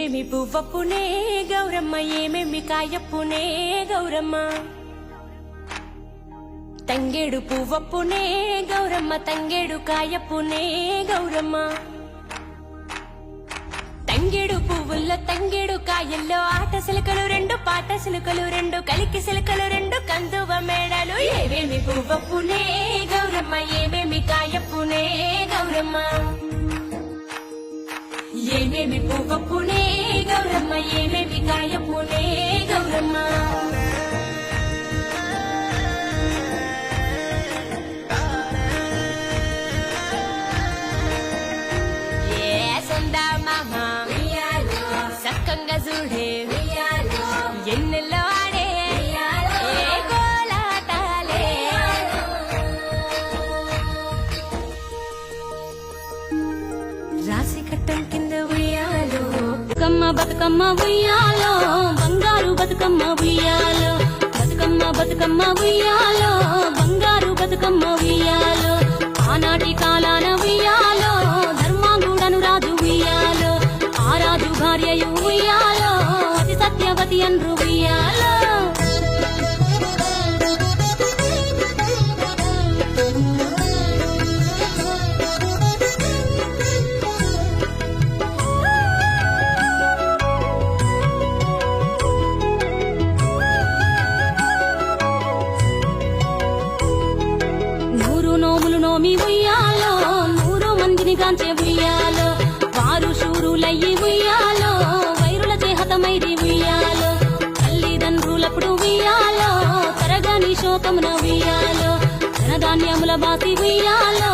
ఏమేమి పువ్వప్పునే గౌరమ్మ ఏమేమి కాయప్పునే గౌరమ్మ తంగేడు పువ్వప్పునే గౌరమ్మ తంగేడు కాయప్పునే గౌరమ్మ తంగేడు పువ్వుల్లో తంగేడు కాయల్లో ఆట సిలకలు రెండు పాట సిలకలు రెండు కలికి సిలకలు రెండు కందువ మేడలు ఏమేమి పువ్వప్పునే గౌరమ్మ ఏమేమి కాయప్పునే గౌరమ్మ ఏమేమి పువ్వప్పునే గౌరమ్మ ఏమేమి కాయప్పునే గౌరమ్మ సక్కంగా చూడే ఎన్నెల్లో ఆడే కోలాటాలే రాసి కట్టం కింద ఉయ్యాలో బతుకమ్మ ఉయ్యాలో బంగారు బతుకమ్మ ఉయ్యాలో బతుకమ్మ ఉయ్యాలో బంగారు బతుకమ్మ ఉయ్యాలో ఆనాటి కాలాన ఉయ్యాలో ధర్మాంగుడను రాజు ఉయ్యాలో ఆ రాజు భార్యయు ఉయ్యాలో అతి సత్యవతి అన్రు ఉయ్యాలో నోమి ఉయ్యాలో 100 మందిని గాంచే ఉయ్యాలో వారు శూరులయ్యి ఉయ్యాలో వైరుల చేహతమైది ఉయ్యాలో తల్లిదండ్రులప్పుడు ఉయ్యాలో తరగని శోకమున ఉయ్యాలో ధనధాన్యముల బాసి ఉయ్యాలో